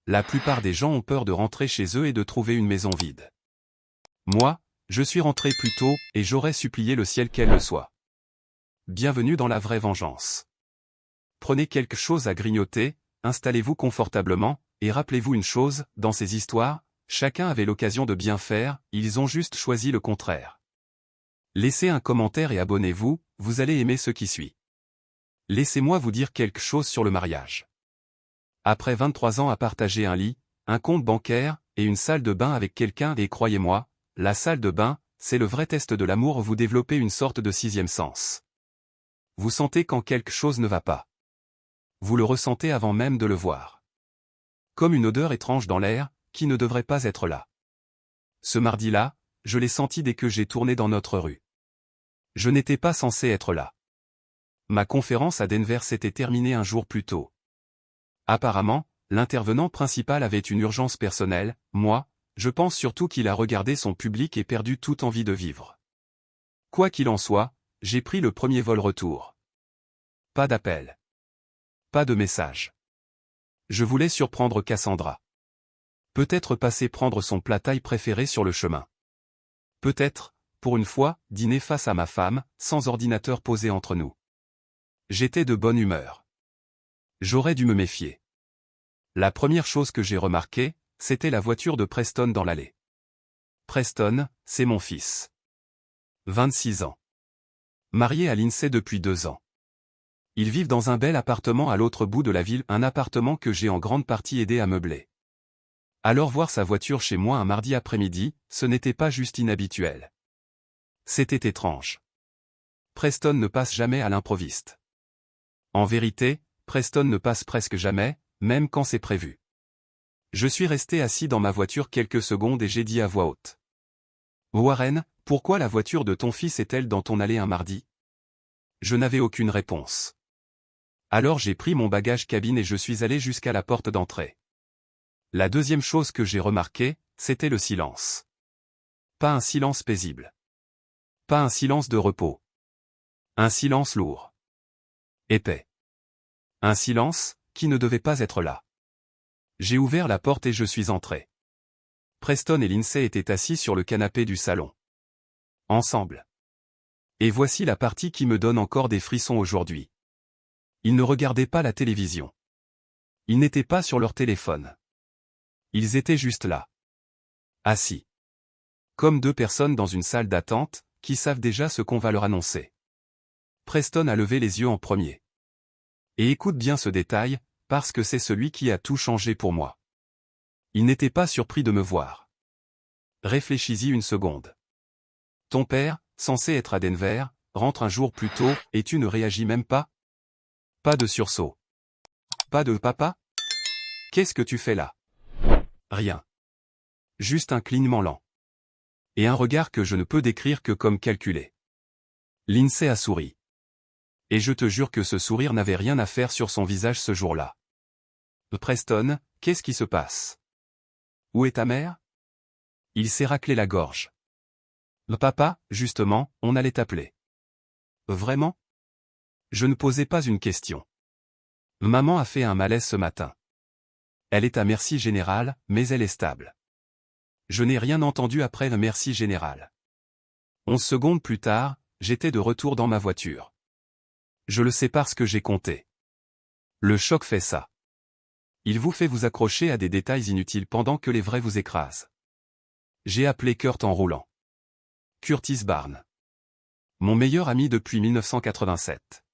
La plupart des gens ont peur de rentrer chez eux et de trouver une maison vide. Moi, je suis rentré plus tôt, et j'aurais supplié le ciel qu'elle le soit. Bienvenue dans la vraie vengeance. Prenez quelque chose à grignoter, installez-vous confortablement, et rappelez-vous une chose, dans ces histoires, chacun avait l'occasion de bien faire, ils ont juste choisi le contraire. Laissez un commentaire et abonnez-vous, vous allez aimer ce qui suit. Laissez-moi vous dire quelque chose sur le mariage. Après 23 ans à partager un lit, un compte bancaire, et une salle de bain avec quelqu'un et croyez-moi, la salle de bain, c'est le vrai test de l'amour, vous développez une sorte de sixième sens. Vous sentez quand quelque chose ne va pas. Vous le ressentez avant même de le voir. Comme une odeur étrange dans l'air, qui ne devrait pas être là. Ce mardi-là, je l'ai senti dès que j'ai tourné dans notre rue. Je n'étais pas censé être là. Ma conférence à Denver s'était terminée un jour plus tôt. Apparemment, l'intervenant principal avait une urgence personnelle, moi, je pense surtout qu'il a regardé son public et perdu toute envie de vivre. Quoi qu'il en soit, j'ai pris le premier vol retour. Pas d'appel. Pas de message. Je voulais surprendre Cassandra. Peut-être passer prendre son plat thaï préféré sur le chemin. Peut-être, pour une fois, dîner face à ma femme, sans ordinateur posé entre nous. J'étais de bonne humeur. J'aurais dû me méfier. La première chose que j'ai remarquée, c'était la voiture de Preston dans l'allée. Preston, c'est mon fils. 26 ans. Marié à Lindsay depuis 2 ans. Ils vivent dans un bel appartement à l'autre bout de la ville, un appartement que j'ai en grande partie aidé à meubler. Alors voir sa voiture chez moi un mardi après-midi, ce n'était pas juste inhabituel. C'était étrange. Preston ne passe jamais à l'improviste. En vérité, Preston ne passe presque jamais, même quand c'est prévu. Je suis resté assis dans ma voiture quelques secondes et j'ai dit à voix haute. Warren, pourquoi la voiture de ton fils est-elle dans ton allée un mardi? Je n'avais aucune réponse. Alors j'ai pris mon bagage cabine et je suis allé jusqu'à la porte d'entrée. La deuxième chose que j'ai remarquée, c'était le silence. Pas un silence paisible. Pas un silence de repos. Un silence lourd. Épais. Un silence, qui ne devait pas être là. J'ai ouvert la porte et je suis entré. Preston et Lindsay étaient assis sur le canapé du salon. Ensemble. Et voici la partie qui me donne encore des frissons aujourd'hui. Ils ne regardaient pas la télévision. Ils n'étaient pas sur leur téléphone. Ils étaient juste là. Assis. Comme deux personnes dans une salle d'attente, qui savent déjà ce qu'on va leur annoncer. Preston a levé les yeux en premier. Et écoute bien ce détail, parce que c'est celui qui a tout changé pour moi. Il n'était pas surpris de me voir. Réfléchis-y une seconde. Ton père, censé être à Denver, rentre un jour plus tôt, et tu ne réagis même pas? Pas de sursaut. Pas de papa? Qu'est-ce que tu fais là? Rien. Juste un clignement lent. Et un regard que je ne peux décrire que comme calculé. Lindsay a souri. Et je te jure que ce sourire n'avait rien à faire sur son visage ce jour-là. Preston, qu'est-ce qui se passe? Où est ta mère? Il s'est raclé la gorge. Papa, justement, on allait t'appeler. Vraiment? Je ne posais pas une question. Maman a fait un malaise ce matin. Elle est à merci général, mais elle est stable. Je n'ai rien entendu après le merci général. 11 secondes plus tard, j'étais de retour dans ma voiture. Je le sais parce que j'ai compté. Le choc fait ça. Il vous fait vous accrocher à des détails inutiles pendant que les vrais vous écrasent. J'ai appelé Kurt en roulant. Curtis Barnes. Mon meilleur ami depuis 1987.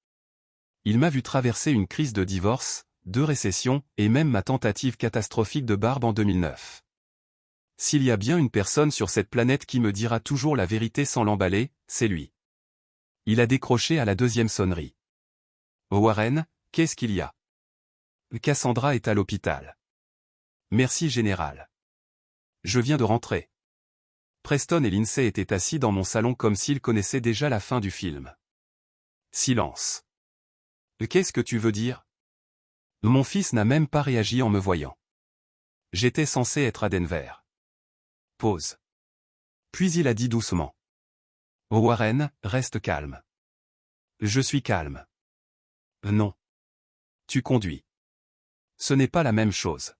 Il m'a vu traverser une crise de divorce, 2 récessions, et même ma tentative catastrophique de barbe en 2009. S'il y a bien une personne sur cette planète qui me dira toujours la vérité sans l'emballer, c'est lui. Il a décroché à la 2e sonnerie. Warren, qu'est-ce qu'il y a? Cassandra est à l'hôpital. Merci général. Je viens de rentrer. Preston et Lindsay étaient assis dans mon salon comme s'ils connaissaient déjà la fin du film. Silence. Qu'est-ce que tu veux dire? Mon fils n'a même pas réagi en me voyant. J'étais censé être à Denver. Pause. Puis il a dit doucement. Warren, reste calme. Je suis calme. Non. Tu conduis. Ce n'est pas la même chose.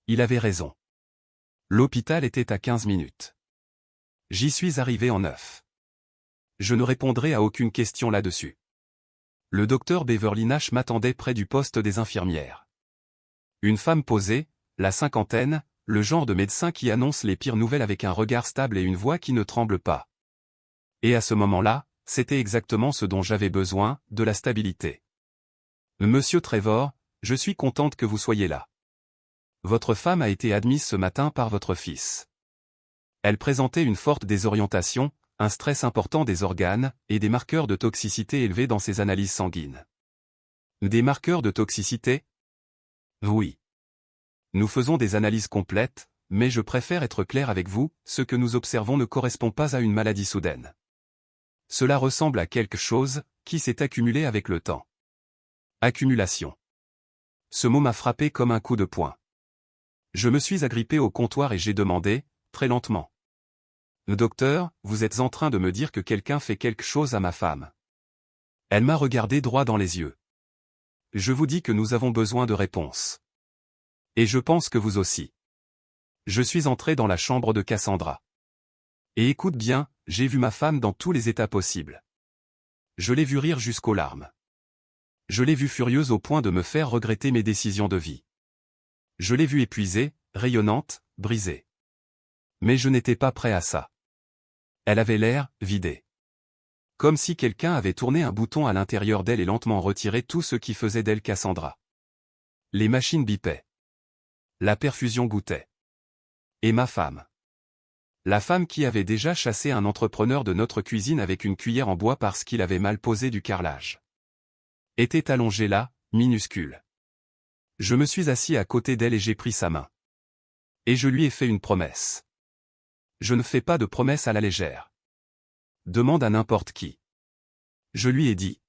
Il avait raison. L'hôpital était à 15 minutes. J'y suis arrivé en 9. Je ne répondrai à aucune question là-dessus. Le docteur Beverly Nash m'attendait près du poste des infirmières. Une femme posée, la cinquantaine, le genre de médecin qui annonce les pires nouvelles avec un regard stable et une voix qui ne tremble pas. Et à ce moment-là, c'était exactement ce dont j'avais besoin, de la stabilité. Monsieur Trevor, je suis contente que vous soyez là. Votre femme a été admise ce matin par votre fils. Elle présentait une forte désorientation, un stress important des organes, et des marqueurs de toxicité élevés dans ses analyses sanguines. Des marqueurs de toxicité? Oui. Nous faisons des analyses complètes, mais je préfère être clair avec vous, ce que nous observons ne correspond pas à une maladie soudaine. Cela ressemble à quelque chose qui s'est accumulé avec le temps. Accumulation. Ce mot m'a frappé comme un coup de poing. Je me suis agrippé au comptoir et j'ai demandé, très lentement. Docteur, vous êtes en train de me dire que quelqu'un fait quelque chose à ma femme. Elle m'a regardé droit dans les yeux. Je vous dis que nous avons besoin de réponses. Et je pense que vous aussi. Je suis entré dans la chambre de Cassandra. Et écoute bien, j'ai vu ma femme dans tous les états possibles. Je l'ai vue rire jusqu'aux larmes. Je l'ai vue furieuse au point de me faire regretter mes décisions de vie. Je l'ai vue épuisée, rayonnante, brisée. Mais je n'étais pas prêt à ça. Elle avait l'air vidée. Comme si quelqu'un avait tourné un bouton à l'intérieur d'elle et lentement retiré tout ce qui faisait d'elle Cassandra. Les machines bipaient. La perfusion goûtait. Et ma femme. La femme qui avait déjà chassé un entrepreneur de notre cuisine avec une cuillère en bois parce qu'il avait mal posé du carrelage. Était allongée là, minuscule. Je me suis assis à côté d'elle et j'ai pris sa main. Et je lui ai fait une promesse. Je ne fais pas de promesses à la légère. Demande à n'importe qui. Je lui ai dit.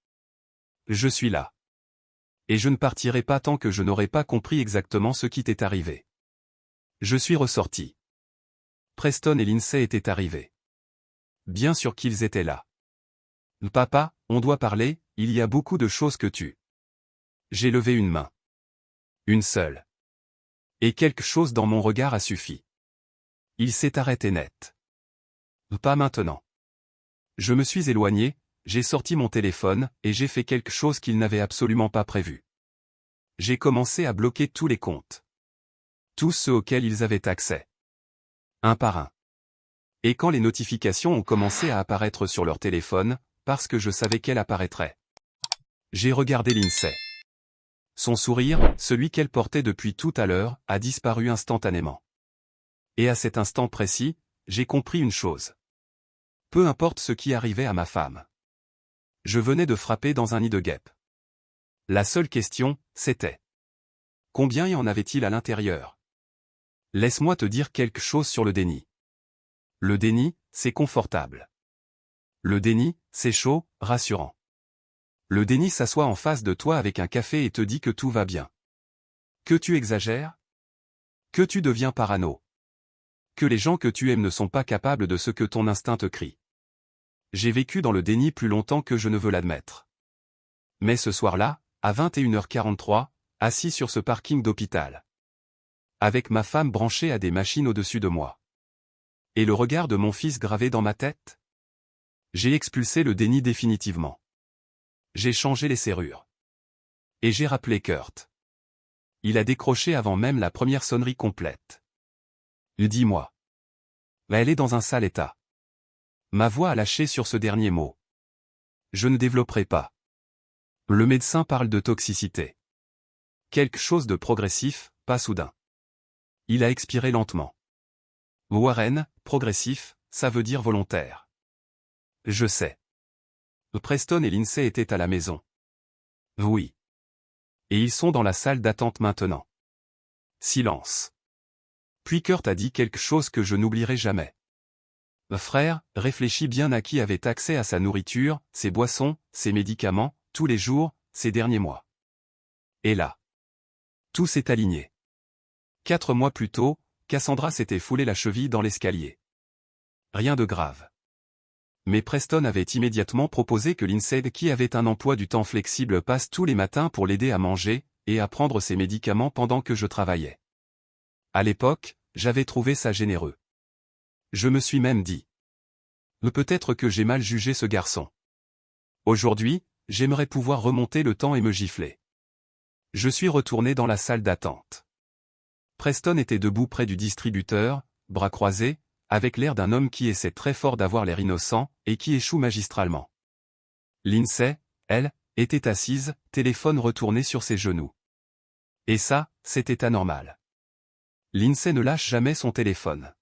Je suis là. Et je ne partirai pas tant que je n'aurai pas compris exactement ce qui t'est arrivé. Je suis ressorti. Preston et Lindsay étaient arrivés. Bien sûr qu'ils étaient là. Papa, on doit parler, il y a beaucoup de choses que tu. J'ai levé une main. Une seule. Et quelque chose dans mon regard a suffi. Il s'est arrêté net. Pas maintenant. Je me suis éloigné, j'ai sorti mon téléphone, et j'ai fait quelque chose qu'il n'avait absolument pas prévu. J'ai commencé à bloquer tous les comptes. Tous ceux auxquels ils avaient accès. Un par un. Et quand les notifications ont commencé à apparaître sur leur téléphone, parce que je savais qu'elle apparaîtrait. J'ai regardé Lindsay. Son sourire, celui qu'elle portait depuis tout à l'heure, a disparu instantanément. Et à cet instant précis, j'ai compris une chose. Peu importe ce qui arrivait à ma femme. Je venais de frapper dans un nid de guêpes. La seule question, c'était. Combien y en avait-il à l'intérieur? Laisse-moi te dire quelque chose sur le déni. Le déni, c'est confortable. Le déni, c'est chaud, rassurant. Le déni s'assoit en face de toi avec un café et te dit que tout va bien. Que tu exagères? Que tu deviens parano? Que les gens que tu aimes ne sont pas capables de ce que ton instinct te crie. J'ai vécu dans le déni plus longtemps que je ne veux l'admettre. Mais ce soir-là, à 21h43, assis sur ce parking d'hôpital. Avec ma femme branchée à des machines au-dessus de moi. Et le regard de mon fils gravé dans ma tête? J'ai expulsé le déni définitivement. J'ai changé les serrures. Et j'ai rappelé Kurt. Il a décroché avant même la première sonnerie complète. Dis-moi. Elle est dans un sale état. Ma voix a lâché sur ce dernier mot. Je ne développerai pas. Le médecin parle de toxicité. Quelque chose de progressif, pas soudain. Il a expiré lentement. Warren, progressif, ça veut dire volontaire. Je sais. Preston et Lindsay étaient à la maison. Oui. Et ils sont dans la salle d'attente maintenant. Silence. Puis Kurt a dit quelque chose que je n'oublierai jamais. Frère, réfléchis bien à qui avait accès à sa nourriture, ses boissons, ses médicaments, tous les jours, ces derniers mois. Et là. Tout s'est aligné. 4 mois plus tôt, Cassandra s'était foulée la cheville dans l'escalier. Rien de grave. Mais Preston avait immédiatement proposé que Lindsay, qui avait un emploi du temps flexible, passe tous les matins pour l'aider à manger, et à prendre ses médicaments pendant que je travaillais. À l'époque, j'avais trouvé ça généreux. Je me suis même dit. Peut-être que j'ai mal jugé ce garçon. Aujourd'hui, j'aimerais pouvoir remonter le temps et me gifler. Je suis retourné dans la salle d'attente. Preston était debout près du distributeur, bras croisés, avec l'air d'un homme qui essaie très fort d'avoir l'air innocent, et qui échoue magistralement. Lindsay, elle, était assise, téléphone retourné sur ses genoux. Et ça, c'était anormal. Lindsay ne lâche jamais son téléphone.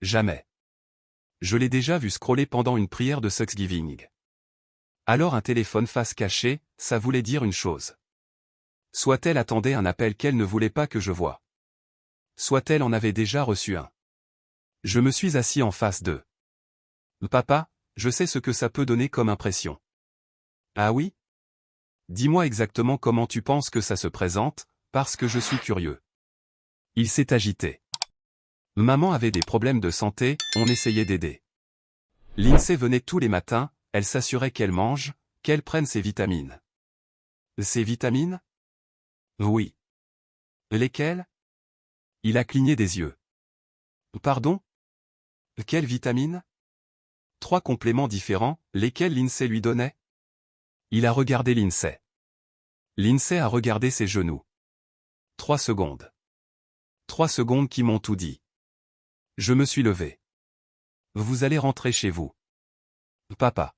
Jamais. Je l'ai déjà vu scroller pendant une prière de Thanksgiving. Alors un téléphone face cachée, ça voulait dire une chose. Soit elle attendait un appel qu'elle ne voulait pas que je voie. Soit elle en avait déjà reçu un. Je me suis assis en face d'eux. Papa, je sais ce que ça peut donner comme impression. Ah oui? Dis-moi exactement comment tu penses que ça se présente, parce que je suis curieux. Il s'est agité. Maman avait des problèmes de santé, on essayait d'aider. Lindsay venait tous les matins, elle s'assurait qu'elle mange, qu'elle prenne ses vitamines. Ses vitamines? Oui. Lesquelles? Il a cligné des yeux. Pardon? Quelles vitamines? 3 compléments différents, lesquels Lindsay lui donnait? Il a regardé Lindsay. Lindsay a regardé ses genoux. 3 secondes. 3 secondes qui m'ont tout dit. Je me suis levé. Vous allez rentrer chez vous. Papa.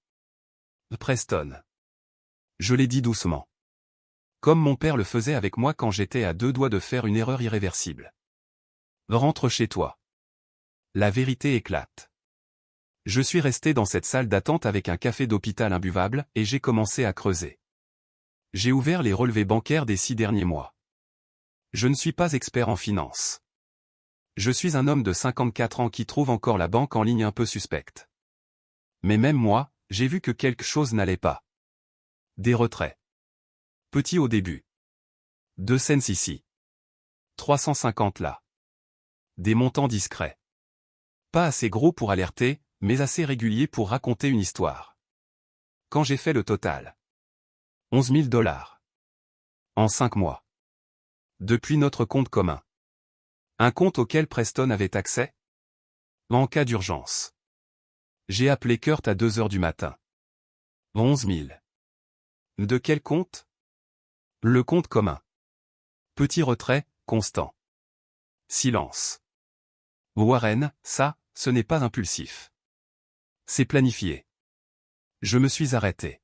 Preston. Je l'ai dit doucement. Comme mon père le faisait avec moi quand j'étais à 2 doigts de faire une erreur irréversible. Rentre chez toi. La vérité éclate. Je suis resté dans cette salle d'attente avec un café d'hôpital imbuvable et j'ai commencé à creuser. J'ai ouvert les relevés bancaires des 6 derniers mois. Je ne suis pas expert en finance. Je suis un homme de 54 ans qui trouve encore la banque en ligne un peu suspecte. Mais même moi, j'ai vu que quelque chose n'allait pas. Des retraits. Petits au début. 2 cents ici. 350 là. Des montants discrets. Pas assez gros pour alerter, mais assez réguliers pour raconter une histoire. Quand j'ai fait le total. 11 000 $. En 5 mois. Depuis notre compte commun. Un compte auquel Preston avait accès? En cas d'urgence. J'ai appelé Kurt à 2 heures du matin. 11 000. De quel compte? Le compte commun. Petit retrait, constant. Silence. Warren, ça, ce n'est pas impulsif. C'est planifié. Je me suis arrêté.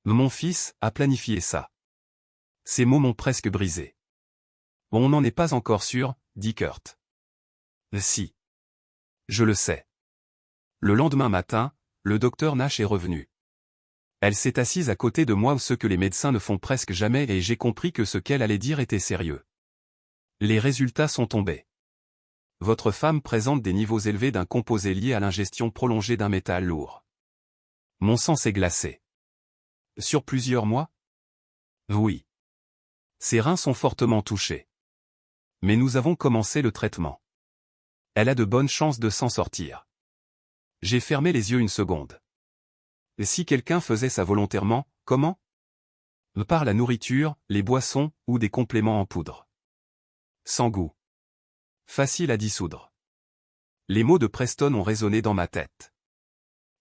Mon fils a planifié ça. Ces mots m'ont presque brisé. On n'en est pas encore sûr, dit Kurt. Si. Je le sais. Le lendemain matin, le docteur Nash est revenu. Elle s'est assise à côté de moi, ce que les médecins ne font presque jamais, et j'ai compris que ce qu'elle allait dire était sérieux. Les résultats sont tombés. Votre femme présente des niveaux élevés d'un composé lié à l'ingestion prolongée d'un métal lourd. Mon sang s'est glacé. Sur plusieurs mois? Oui. Ses reins sont fortement touchés. Mais nous avons commencé le traitement. Elle a de bonnes chances de s'en sortir. J'ai fermé les yeux une seconde. Et si quelqu'un faisait ça volontairement, comment? Par la nourriture, les boissons, ou des compléments en poudre. Sans goût. Facile à dissoudre. Les mots de Preston ont résonné dans ma tête.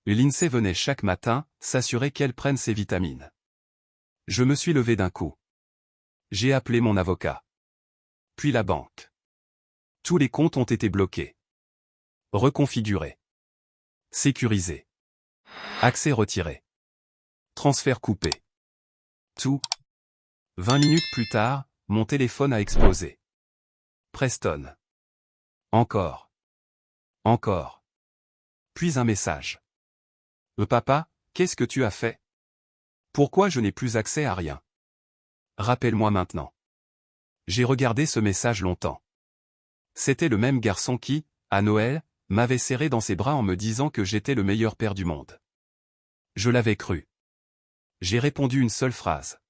Lindsay venait chaque matin, s'assurer qu'elle prenne ses vitamines. Je me suis levé d'un coup. J'ai appelé mon avocat. Puis la banque. Tous les comptes ont été bloqués. Reconfigurés. Sécurisés. Accès retiré. Transfert coupé. Tout. 20 minutes plus tard, mon téléphone a explosé. Preston. Encore. Encore. Puis un message. Papa, qu'est-ce que tu as fait? Pourquoi je n'ai plus accès à rien? Rappelle-moi maintenant. J'ai regardé ce message longtemps. C'était le même garçon qui, à Noël, m'avait serré dans ses bras en me disant que j'étais le meilleur père du monde. Je l'avais cru. J'ai répondu une seule phrase.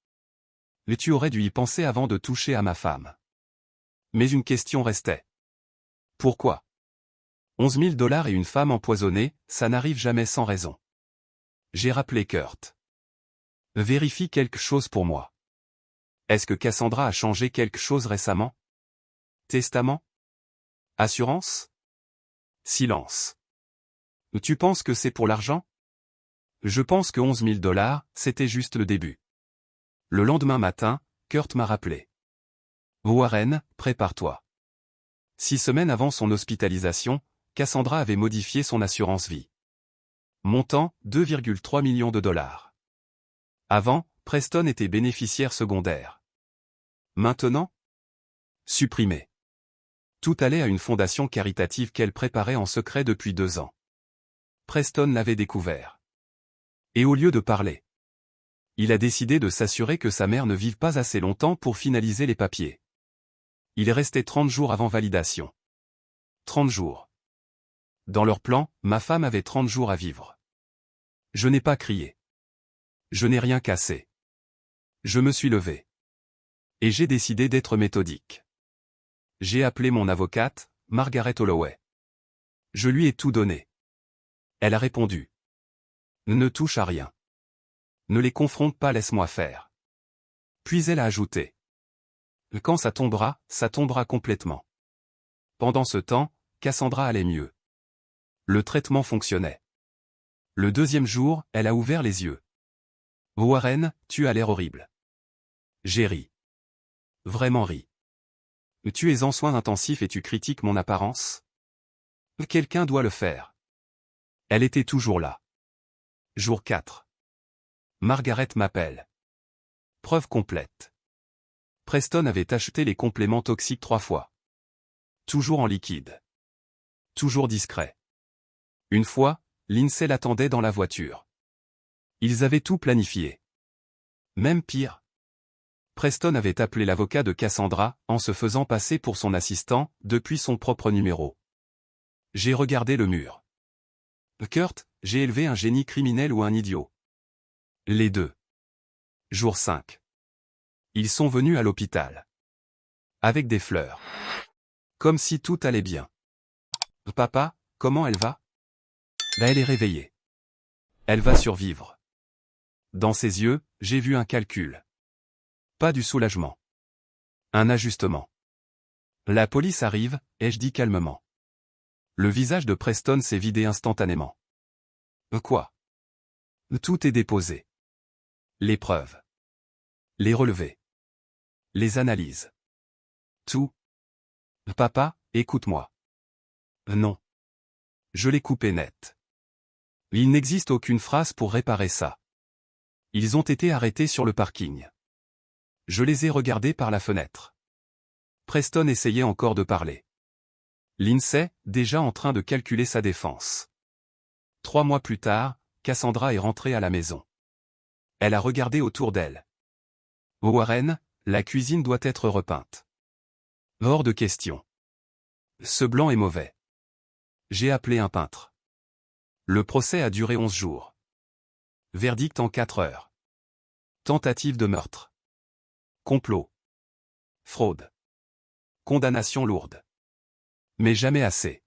Mais tu aurais dû y penser avant de toucher à ma femme. Mais une question restait. Pourquoi? 11 000 $ et une femme empoisonnée, ça n'arrive jamais sans raison. J'ai rappelé Kurt. Vérifie quelque chose pour moi. Est-ce que Cassandra a changé quelque chose récemment? Testament? Assurance? Silence. Tu penses que c'est pour l'argent? Je pense que 11 000 $, c'était juste le début. Le lendemain matin, Kurt m'a rappelé. Warren, prépare-toi. 6 semaines avant son hospitalisation, Cassandra avait modifié son assurance vie. Montant, 2,3 millions de $. Avant, Preston était bénéficiaire secondaire. Maintenant? Supprimé. Tout allait à une fondation caritative qu'elle préparait en secret depuis 2 ans. Preston l'avait découvert. Et au lieu de parler, il a décidé de s'assurer que sa mère ne vive pas assez longtemps pour finaliser les papiers. Il restait 30 jours avant validation. 30 jours. Dans leur plan, ma femme avait 30 jours à vivre. Je n'ai pas crié. Je n'ai rien cassé. Je me suis levé. Et j'ai décidé d'être méthodique. J'ai appelé mon avocate, Margaret Holloway. Je lui ai tout donné. Elle a répondu. Ne touche à rien. Ne les confronte pas, laisse-moi faire. Puis elle a ajouté. Quand ça tombera complètement. Pendant ce temps, Cassandra allait mieux. Le traitement fonctionnait. Le 2e jour, elle a ouvert les yeux. Warren, tu as l'air horrible. J'ai ri. Vraiment ri. Tu es en soins intensifs et tu critiques mon apparence? Quelqu'un doit le faire. Elle était toujours là. Jour 4. Margaret m'appelle. Preuve complète. Preston avait acheté les compléments toxiques 3 fois. Toujours en liquide. Toujours discret. Une fois, Lindsay l'attendait dans la voiture. Ils avaient tout planifié. Même pire. Preston avait appelé l'avocat de Cassandra, en se faisant passer pour son assistant, depuis son propre numéro. J'ai regardé le mur. Kurt, j'ai élevé un génie criminel ou un idiot? Les deux. Jour 5. Ils sont venus à l'hôpital. Avec des fleurs. Comme si tout allait bien. Papa, comment elle va? Elle est réveillée. Elle va survivre. Dans ses yeux, j'ai vu un calcul. Pas du soulagement. Un ajustement. La police arrive, ai-je dit calmement. Le visage de Preston s'est vidé instantanément. Quoi? Tout est déposé. Les preuves. Les relevés. Les analyses. Tout. Papa, écoute-moi. Non. Je l'ai coupé net. Il n'existe aucune phrase pour réparer ça. Ils ont été arrêtés sur le parking. Je les ai regardés par la fenêtre. Preston essayait encore de parler. Lindsay, déjà en train de calculer sa défense. 3 mois plus tard, Cassandra est rentrée à la maison. Elle a regardé autour d'elle. Warren, la cuisine doit être repeinte. Hors de question. Ce blanc est mauvais. J'ai appelé un peintre. Le procès a duré 11 jours. Verdict en 4 heures. Tentative de meurtre. Complot. Fraude. Condamnation lourde. Mais jamais assez.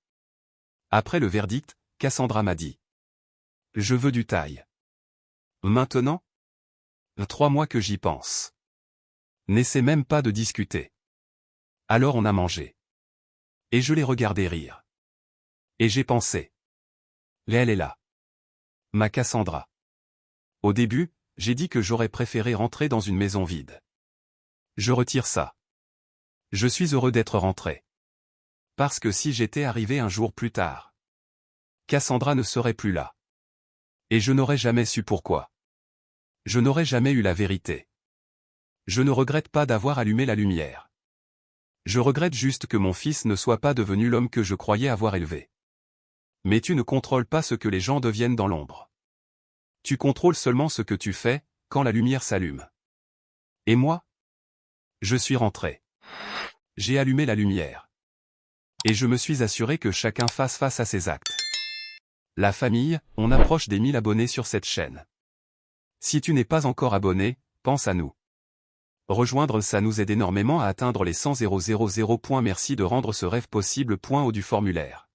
Après le verdict, Cassandra m'a dit. Je veux du taille. Maintenant? 3 mois que j'y pense. N'essaie même pas de discuter. Alors on a mangé. Et je l'ai regardé rire. Et j'ai pensé. Elle est là. Ma Cassandra. Au début, j'ai dit que j'aurais préféré rentrer dans une maison vide. Je retire ça. Je suis heureux d'être rentré. Parce que si j'étais arrivé un jour plus tard, Cassandra ne serait plus là. Et je n'aurais jamais su pourquoi. Je n'aurais jamais eu la vérité. Je ne regrette pas d'avoir allumé la lumière. Je regrette juste que mon fils ne soit pas devenu l'homme que je croyais avoir élevé. Mais tu ne contrôles pas ce que les gens deviennent dans l'ombre. Tu contrôles seulement ce que tu fais, quand la lumière s'allume. Et moi? Je suis rentré. J'ai allumé la lumière. Et je me suis assuré que chacun fasse face à ses actes. La famille, on approche des 1000 abonnés sur cette chaîne. Si tu n'es pas encore abonné, pense à nous. Rejoindre ça nous aide énormément à atteindre les 100 000 points. Merci de rendre ce rêve possible. Point haut du formulaire.